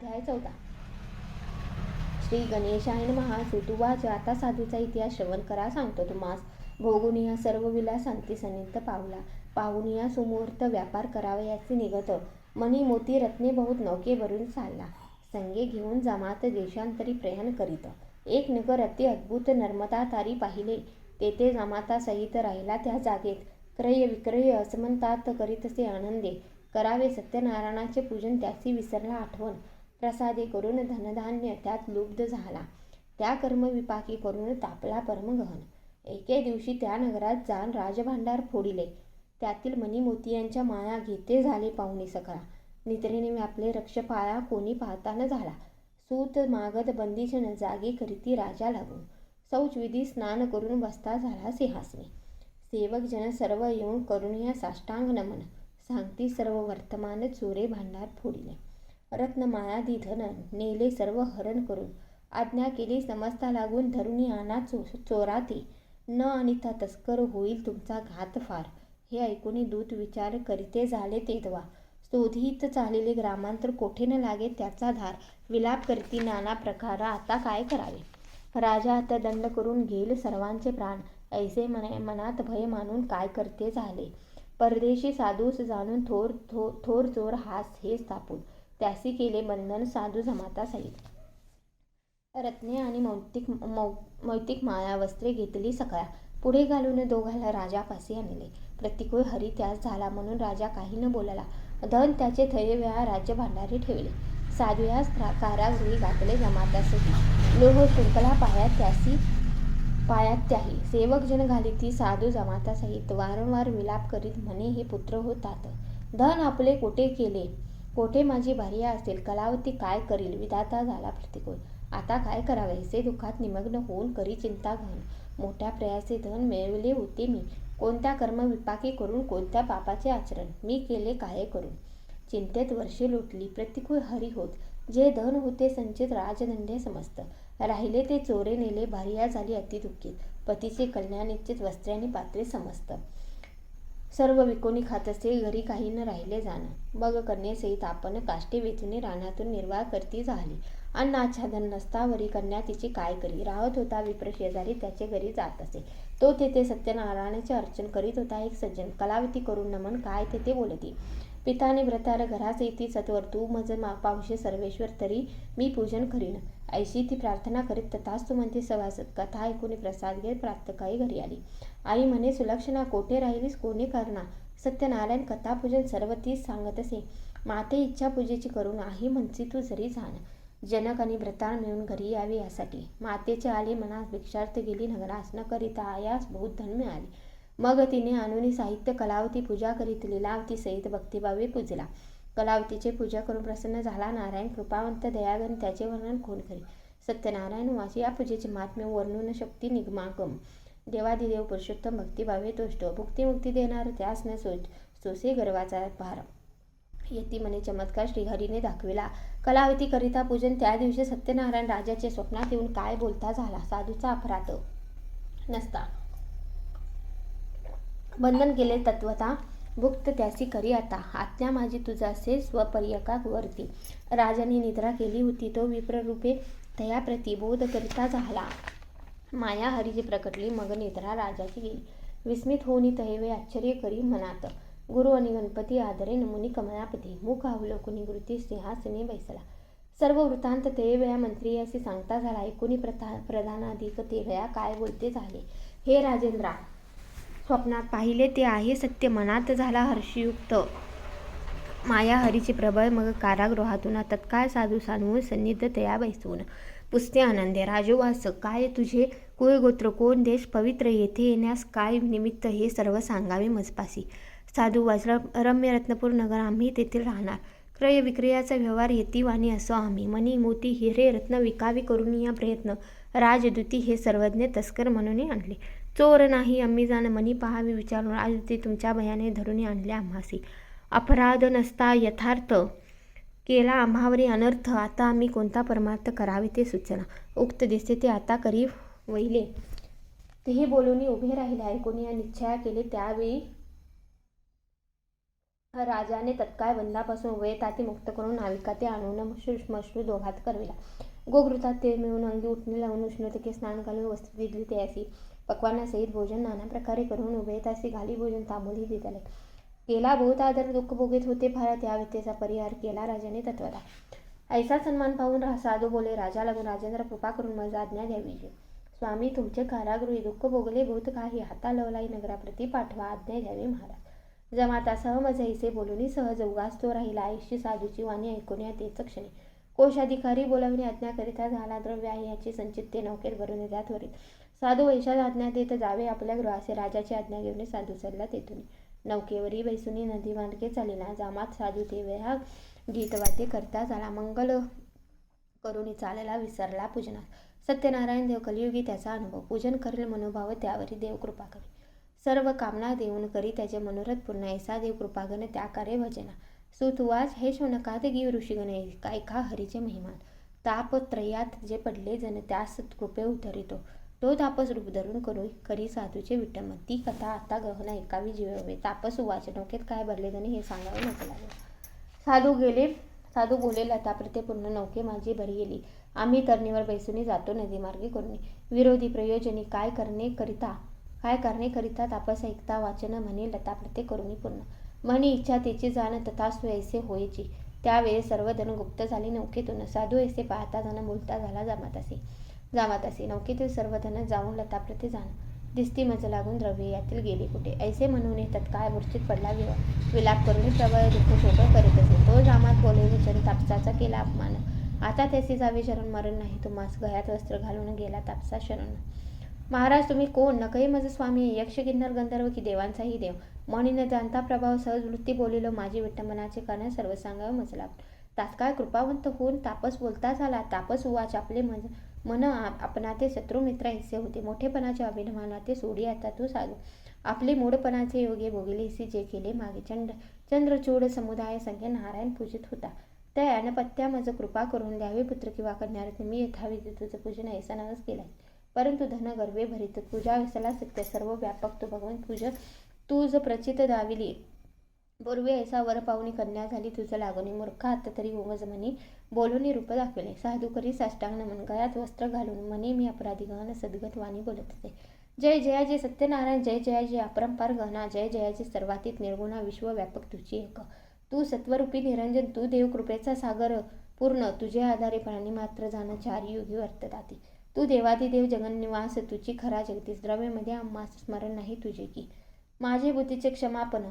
अध्याय 14. श्री गणेशाय नमः. सुतुवाच. आता साधूचा इतिहास श्रवण करा, सांगतो तुम्हास. भोगुनिया सर्व विलास अंती सनित पावला. पाहुनिया सुमुहूर्त व्यापार करावयाचे निघत. मणी मोती रत्ने बहुत नौके भरून चालला. संगे घेऊन जमात देशांतरी प्रयाण करीत. एक नगर अति अद्भुत नर्मदा तारी पाहिले. तेथे जमाता सहित राहिला त्या जागेत. क्रय विक्रय असमंतात करीतसे आनंदे. करावे सत्यनारायणाचे पूजन त्याची विसरला आठवण. प्रसादे करून धनधान्य त्यात लुब्ध झाला. त्या कर्मविपाकी करून तापला परमगहन. एके दिवशी त्या नगरात जाण राजभांडार फोडिले. त्यातील मणिमोतियांच्या माया घेते झाले पाहुणे सकळा. निद्रेने व्यापले रक्षपाळा कोणी पाहता न झाला. सूत मागत बंदिशन जागी करीती राजा लागून. शौचविधी स्नान करून बसता झाला सिंहासनी. सेवक जन सर्व येऊन करुणिया साष्टांग नमन. सांगती सर्व वर्तमान चोरे भांडार फोडिले. रत्नमाळादी धन नेले सर्व हरण करून. आज्ञा केली समजता लागून धरुणी आणा चोराती. न आणिता तस्कर होईल तुमचा घात फार. हे ऐकून दूत विचार करीते झाले तेधवा. शोधित चालले ग्रामांतर कोठे न लागे त्याचा धार. विलाप करती नाना प्रकार आता काय करावे. राजा आता दंड करून घेईल सर्वांचे प्राण. ऐसे मनात भय मानून काय करते झाले. परदेशी साधूस जाणून थोर चोर हास हे स्थापून. त्यासी केले बंधन साधू जमाता सहित. रत्ने आणि मौक्तिक माया वस्त्रे घेतली सकळा. पुढे घालून दोघाला राजापाशी आणले. प्रतिकूळ हरी त्यास झाला म्हणून राजा काही न बोलला. धन त्याचे थये वेळा राज्य भांडारी ठेवले. साधूयास कारागृही घातले जमातासही. लोह शृंखला पायात त्याही. सेवक जन घालीती साधू जमाता सहित. वारंवार विलाप करीत म्हणे हे पुत्र होतात. धन आपले कोठे गेले. कोठे माझी भार्या असेल. कलावती काय करील. विधाता झाला प्रतिकूळ. आता काय करावे. असे दुःखात निमग्न होऊन करी चिंता गहन. मोठ्या प्रयासे धन मिळविले होते मी. कोणत्या कर्म विपाके करून कोणत्या पापाचे आचरण मी केले काय करून. चिंतेत वर्षे लुटली प्रतिकूळ हरी होत. जे धन होते संचित राजदंडे समस्त. राहिले ते चोरे नेले. भार्या झाली अति दुःखित. पतीचे कल्याण इच्छित वस्त्रे आणि पात्रे समस्त. सर्व विकोणी खातसे घरी काही न राहिले जाण. बग कन्येसहित आपण काष्टे वेचून रानातून निर्वाह करती झाली. अन्नाच्छादन नसतावरी कन्या तिची काय करी. राहत होता विप्र शेजारी त्याचे घरी जात असे. तो तेथे सत्यनारायणाचे अर्चन करीत होता. एक सज्जन कलावती करून नमन काय तेथे बोलती. पिताने व्रतार घरास येती सत्वर. तू मज पावशे सर्वेश्वर तरी मी पूजन करीन. ऐशी ती प्रार्थना करीत तथास्तु म्हणते सभासद. कथा ऐकून प्रसाद घेत प्रातःकाळी घरी आली. आई म्हणे सुलक्षणा कोठे राहिलीस कोणी करणार. सत्यनारायण कथापूजन सर्व तीच सांगत असे. माते इच्छा पूजेची करून आई म्हणसी तू जरी जाण. जनक आणि व्रताळ मिळून घरी यावे यासाठी. मातेचे आले मनास भिक्षार्थ गेली नगरास. न करिता आयास बहुत धन मिळाले. मग तिने आणून साहित्य कलावती पूजा करीत लीलावती सहित भक्तिभावे पूजला. कलावतीचे पूजा करून प्रसन्न झाला नारायण. कृपावंत दयाघन त्याचे वर्णन कोण करी. सत्यनारायण वाची या पूजेचे महात्म्य वर्णून शक्ती निगमागम. देवादिदेव पुरुषोत्तम भक्तिभावे तुष्ट. भुक्तिमुक्ती देणार त्यास न सोसे गर्वाचा भार. यती म्हणे चमत्कार श्रीहरीने दाखविला. कलावती करिता पूजन त्या दिवशी सत्यनारायण राजाचे स्वप्नात येऊन काय बोलता झाला. साधूचा अपराध नसता बंधन केले तत्वता. भुक्त त्यासी करी आता. आज्ञा माझी तुझासे स्वपर्यका वरती. राजाने निद्रा केली होती. तो विप्ररूपे तया प्रति बोध करिता झाला. माया हरीची प्रकटली. मग निद्रा राजाची गेली. विस्मित होऊन तहेवे आश्चर्य करी मनात. गुरु आणि गणपती आदरे नमुनी कमळापती. मुख अवलोकुनी गुरुती सिंहासने बैसला. सर्व वृत्तांत ते वेळा मंत्री असे सांगता झाला. ऐकुनी प्रधानाधिक ते वेळा काय बोलते झाले. हे राजेंद्रा स्वप्नात पाहिले ते आहे सत्य. मनात झाला हर्षयुक्त माया हरीची प्रबळ. मग कारागृहातून तत्काळ साधू सांगून सन्निध तया बैसवून पुसते आनंदे. राजोवास काय तुझे कुळगोत्र कोण देश पवित्र. येथे येण्यास काय निमित्त हे सर्व सांगावे मजपासी. साधू वाच. रम्य रत्नपूर नगर आम्ही तेथील राहणार. क्रय विक्रयाचा व्यवहार येतीवाणी असो आम्ही. मणी मोती हिरे रत्न विकावी करून या प्रयत्न. राजदूती हे सर्वज्ञ तस्कर म्हणून आणले. चोर नाही आम्ही जाण. मणी पहावी विचारून राजदूती तुमच्या भयाने धरून आणले आम्हासी. अपराध नसता यथार्थ केला आम्हावरी अनर्थ. आता आम्ही कोणता परमार्थ करावे ते सूचना. उक्त दिसते ते आता करी वहिले. तेही बोलून उभे राहिले. ऐकून या निश्चया केले त्यावेळी राजाने तत्काळ बंदापासून उभय ताती मुक्त करून नाविका ते आणून श्मश्रू दोघात करविला. गोघृतात तेल मिळून अंगी उठणे लावून उष्णतेके स्नान घालून वस्त्र दिली त्यासी पक्वानासहित भोजन नाना प्रकारे करून उभयतासी घाली भोजन तांबूलही दिले. केला बहुत आदर दुःख भोगीत होते फार त्या व्यथेचा परिहार केला राजाने तत्वता. ऐसा सन्मान पाहून साधू बोले राजा लागून राजेंद्र कृपा करून मला आज्ञा द्यावी. स्वामी तुमचे कारागृही दुःख भोगले बहुत काही हाता लवलाई नगराप्रती पाठवा आज्ञा द्यावी महाराज. जमाता सहमज ऐसे बोलून सहज उगाच तो राहिला. ऐशी साधूची वाणी ऐकून या तेच क्षणी कोशाधिकारी बोलावणे आज्ञा करिता झाला. द्रव्य आहे याची संचित ते नौकेत भरून द्या त्वरित. साधू वैशात आज्ञा देत जावे आपल्या गृहासे. राजाची आज्ञा घेऊन साधू चालला तेथून. नौकेवरी बैसुनी नदी मार्गे चालिला. जामात साधू ते वेळा गीतवाते करता झाला. मंगल करुणी चालला विसरला पूजनास. सत्यनारायण देव कलियुगी त्याचा अनुभव. पूजन करेल मनोभाव त्यावरी देव कृपा करी. सर्व कामना देऊन करी त्याचे मनोरथ पूर्ण. ऐसा देव कृपागण त्या कार्य भजना. सुतवाच हे शौनकात गी ऋषीगण ऐका हरीचे महिमान. तापत्रयात जे पडले जण त्यास कृपे उतरितो. तो तापस रूप धरून करी साधूचे विठ्ठल. ती कथा आता गहन ऐकावी जीवावे. तापस उवाच नौकेत काय भरले जण हे सांगावे नको लागे. साधू बोले लताप्रते पूर्ण नौके माझी भरी गेली. आम्ही तरणीवर बैसूनी जातो नदीमार्गे करून. विरोधी प्रयोजनी काय करणे करिता तापस ऐकता वाचन म्हणे लताप्रते करुणी पूर्ण. म्हणी इच्छा तिची जाण तथास्तु ऐसे होयची. त्यावेळी सर्वजण गुप्त झाले नौकेतून. साधू ऐसे पाहता जण बोलता झाला जामातासी. नौकेतील सर्वजण जाऊन लताप्रते जाण. दिसती मज लागून द्रव्य यातील गेली कुठे. ऐसे म्हणून तत्काळ मूर्छित पडला विलाप करून प्रबळ दुःख शोक करीत असे. तो जामात बोले वचन तापसाचा केला अपमान. आता त्याचे जावे शरण मरण नाही तुम्हास. गळ्यात वस्त्र घालून गेला तापसा शरण. महाराज तुम्ही कोण नकळे मज स्वामी. यक्ष किन्नर गंधर्व की देवांचाही देव. मनी न जाणता प्रभाव सहज वृत्ती बोलिलो. माझी विठ्ठमनाचे कारण सर्व सांगावं मजला. तात्काळ कृपावंत होऊन तापस बोलता झाला. तापस उवाच आपले मन आपणाते शत्रू मित्र ऐसे होते. मोठेपणाचे अभिमानाते सोडी आता तू साधू. आपले मूढपणाचे योगे भोगिलेसी जे केले मागे. चंद्रचूड समुदाय संख्या नारायण पूजित होता. त्या अनपत्या मज कृपा करून द्यावे पुत्र किंवा कन्यारत्न. मी यथाविधी तुझं पूजन ऐसा नवस केला. परंतु धन गर्वे भरित पूजा विसला सत्य सर्व व्यापक तो भगवंत पूज तुझ प्रचित दाविली. पूर्वी ऐसा वर पाहुणी कन्या झाली तुझं लागून. मूर्ख आता तरी उमज म्हणी बोलून रूप दाखविले. साधू करी साष्टांग नमन. गळ्यात वस्त्र घालून म्हणे मी अपराधी गहन सद्गत वाणी बोलत असे. जय जयाजी सत्यनारायण जय जयाजी अपरंपार गहना. जय जयाजी सर्वातीत निर्गुणा विश्वव्यापक तुझी एक. तू सत्वरूपी निरंजन तू देव कृपेचा सागर पूर्ण. तुझे आधारेपणाने मात्र जाण चारी युगी वर्तताती. तू देवादिदेव जगन्निवास तुझी खरा जगदीश. द्रव्यामध्ये आम्हास स्मरण नाही तुझे की. माझे बुद्धीचे क्षमापण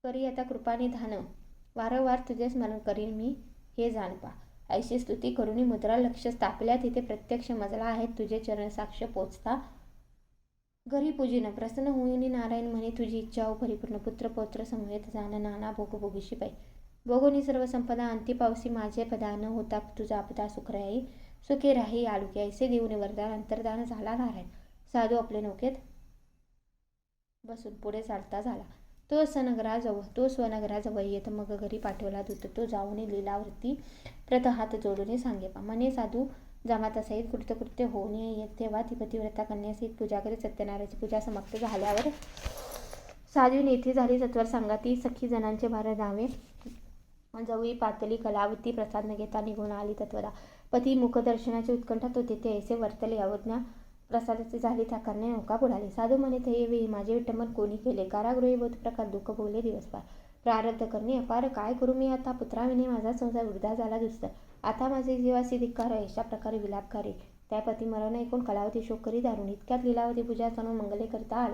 करी आता कृपानिधान. वारंवार तुझे स्मरण करीन मी हे जाण पा. ऐशी स्तुती करुणी मुद्रा लक्ष स्थापल्या तिथे प्रत्यक्ष मजला आहेत तुझे चरण साक्ष पोचता घरी पूजिन. प्रसन्न होईनी नारायण म्हणे तुझी इच्छा हो परिपूर्ण. पुत्र पौत्र समवेत जाण नाना भोग भोगीशी पाई. भोगोनी सर्व संपदा अंती पावसी. माझे पदा न होता तुझा आपदा सुखराई. सुखे राही आलुके ऐसे देऊन वरदान अंतर्दान झाला नारायण. साधू आपले नौकेत बसून पुढे चालता झाला. तो स्वनगराजवळ येत मग घरी पाठवला दूत. तो जाऊन लीलावरती प्रत हात जोडून सांगे पा. म्हणे साधू जामातासहित कृतकृत्य होऊन येत तेव्हा ती पतिव्रता कन्यासहित पूजा करीत. सत्यनारायणाची पूजा समाप्त झाल्यावर साधू नेथे झाली सत्वर सांगाती. सखी जणांचे भार धावे जवळी पातली कलावती. प्रसाद न घेता निघून आली तत्वदा. पती मुखदर्शनाची उत्कंठात होते ते ऐसे वर्तले. अवज्ञा प्रसादाची झाली त्या कारणे नौका बुडाली. साधू म्हणे ते वेळी माझे विठ्ठमन कोणी केले. कारागृही बहुत प्रकार दुःख भोगले दिवसभर. प्रारब्ध करणे अपार काय करू मी आता. पुत्राविने माझा संसार वृद्धा झाला दुस्तर. आता माझे जीवासी धिक्कार अशा प्रकारे विलापकारी. त्या पती मरण ऐकून कलावती शोक करी दारुण. इतक्यात लीलावती पूजा चालून मंगले करिता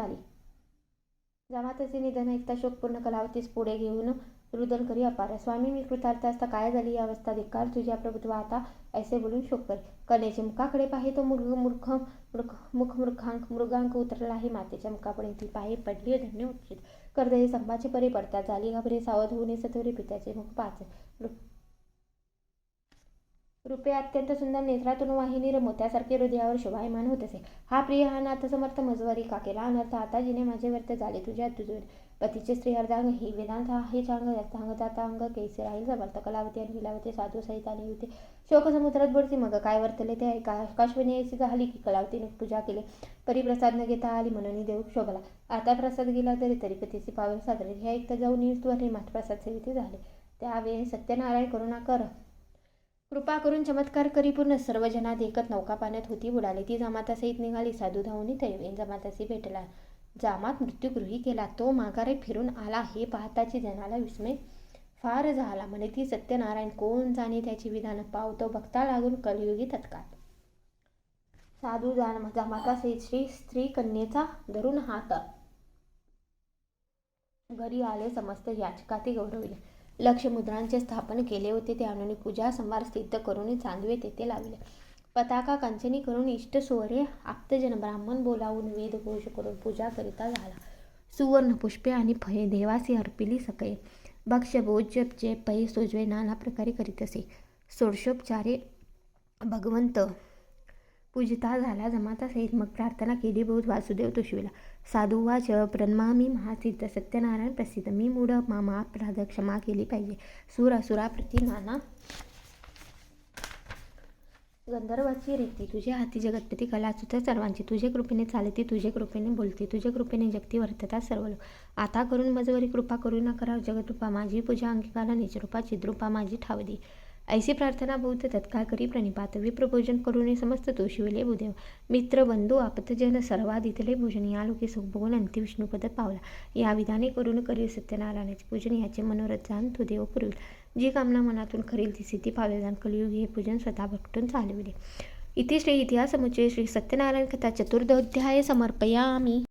आली. जामाताचे निधन ऐकता शोकपूर्ण कलावतीस पुढे घेऊन रुदन करी अपार. स्वामी मी कृतार्थ असता काय झाली ही अवस्था. धिक्कार तुझ्या प्रभुत्व आता ऐसे बोलून शोक करी. कन्येचे मुखाकडे पाहे तो मृगांक उतरला आहे. मातेच्या मुखापुढे ती पाहे पडली धन्य उत्कृत. कर्दळी संपाची परी पडतात झाली घाबरी. सावध होऊन सत्वरी पित्याचे मुख पाच. रूपे अत्यंत सुंदर नेत्रातून वाहिनी मोत्यासारखे हृदयावर शोभायमान होत असे. हा प्रिय हा नाथ समर्थ मजवरी का केला अनर्थ. आता जिने माझे व्यर्थ झाले तुझ्या तुझे. पतीचे स्त्री अर्धांग ही वेदांत आहे चांग अर्थांग जातांग कैसे राहील समर्थ कलावती आणि लीलावती साधू सहित आणि युती शोक समुद्रात बुडती मग काय वर्तले ते ऐका आकाशवाणी ऐसी झाली की कलावतीने पूजा केली परिप्रसाद न घेता आली म्हणून देव शोभला आता प्रसाद गेला तरी पतीचे पावन साजरे हे ऐकता जाऊन निस्तुवरे मात्र प्रसाद सेविती झाले त्यावेळी सत्यनारायण करुणा कर कृपा करून चमत्कार करी पूर्ण सर्व जना देखत नौका पाण्यात होती बुडाली ती जमातासहित निघाली साधू धावून तैवेन जमाताशी भेटला जामात मृत्यूगृही केला तो माघारे फिरून आला हे पाहताची जनाला विस्मय फार झाला म्हणे ती सत्यनारायण कोण जाणे त्याची विधान पावतो बघता लागून कलियुगी तत्काळ साधू जमातासहित श्री स्त्री कन्येचा धरून हात घरी आले समस्त याचकाती गौरविले लक्ष मुद्रांचे स्थापन केले होते ते आणून पूजा संवार सिद्ध करून चांदवे तेथे लावले पताका कंचनी करून इष्ट सोरे आप्तजन ब्राह्मण बोलावून वेद घोष करून पूजा करिता झाला सुवर्ण पुष्पे आणि फळे देवासी अर्पिली सकाळी भक्ष्य भोज्य जे पै सोजवे नाना प्रकारे करीत असे षोडशोपचारे भगवंत पूजिता झाला जमातासहित मग प्रार्थना केली बहुत वासुदेव तुषविला साधुवाच प्रणमामी महासिद्ध सत्यनारायण प्रसिद्ध मी मूढ मामा अपराध क्षमा केली पाहिजे सुराप्रती नाना गंधर्वाची रीती तुझे हाती जगतपती कला सुद्धा सर्वांची तुझे कृपेने चालती तुझे कृपेने बोलते तुझे कृपेने जगती वर्तता सर्व लोक आता करून मजवरी कृपा करू न करा जगतरूपा माझी पूजा अंकिकाला निजरूपा चिद्रूपा माझी ठावदी ऐसी प्रार्थना बहुत तत्काळ करी प्रणिपात विप्रभोजन करून समस्त तोषिवले भूदेव मित्र बंधू आपतजन सर्वादितले भोजन या लोके सुख भोगून अंती विष्णुपद पावला या विधाने करून करील सत्यनारायणाचे पूजन याचे मनोरथ जाण तो देव पुरविल जी कामना मनातून करील ती सिद्धी पावेल जाण कलियुग हे पूजन स्वतः भटून चालविले इति श्री इतिहासमुचे श्री सत्यनारायण कथा चतुर्थोध्याय समर्पयामी।